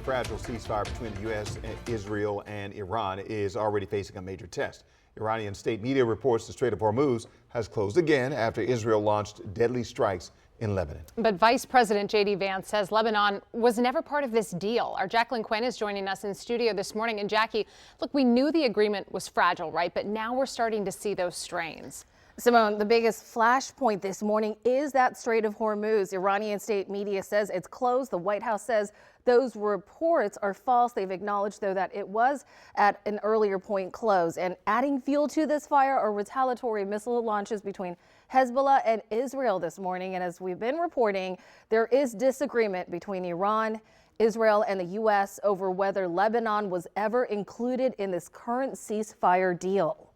fragile ceasefire between the U.S., Israel, and Iran is already facing a major test. Iranian state media reports the Strait of Hormuz has closed again after Israel launched deadly strikes in Lebanon. But Vice President J.D. Vance says Lebanon was never part of this deal. Our Jacqueline Quinn is joining us in studio this morning. And Jackie, look, we knew the agreement was fragile, right? But now we're starting to see those strains. Simone, the biggest flashpoint this morning is that Strait of Hormuz. Iranian state media says it's closed. The White House says those reports are false. They've acknowledged, though, that it was at an earlier point closed. And adding fuel to this fire are retaliatory missile launches between Hezbollah and Israel this morning. And as we've been reporting, there is disagreement between Iran, Israel, and the U.S. over whether Lebanon was ever included in this current ceasefire deal.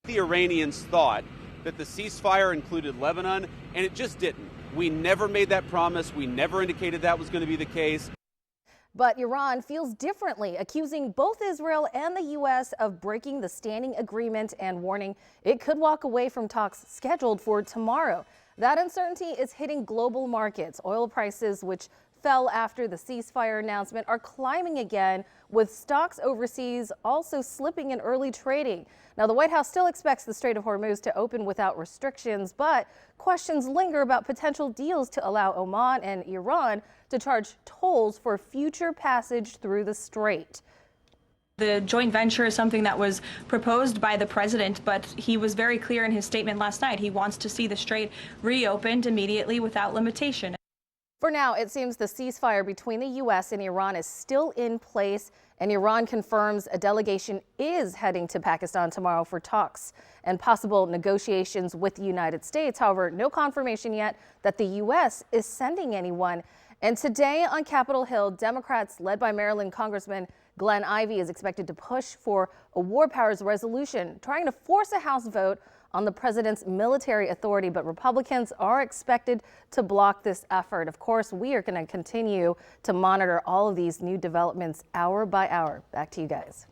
The Iranians thought that the ceasefire included Lebanon, and it just didn't. We never made that promise. We never indicated that was going to be the case. But Iran feels differently, accusing both Israel and the U.S. of breaking the standing agreement and warning it could walk away from talks scheduled for tomorrow. That uncertainty is hitting global markets. Oil prices, which fell after the ceasefire announcement, are climbing again, with stocks overseas also slipping in early trading. Now, the White House still expects the Strait of Hormuz to open without restrictions, but questions linger about potential deals to allow Oman and Iran to charge tolls for future passage through the strait. The joint venture is something that was proposed by the president, but he was very clear in his statement last night. He wants to see the strait reopened immediately without limitation. For now, it seems the ceasefire between the U.S. and Iran is still in place, and Iran confirms a delegation is heading to Pakistan tomorrow for talks and possible negotiations with the United States. However, no confirmation yet that the U.S. is sending anyone. And today on Capitol Hill, Democrats led by Maryland Congressman Glenn Ivey is expected to push for a war powers resolution, trying to force a House vote on the president's military authority, but Republicans are expected to block this effort. Of course, we are going to continue to monitor all of these new developments hour by hour. Back to you guys.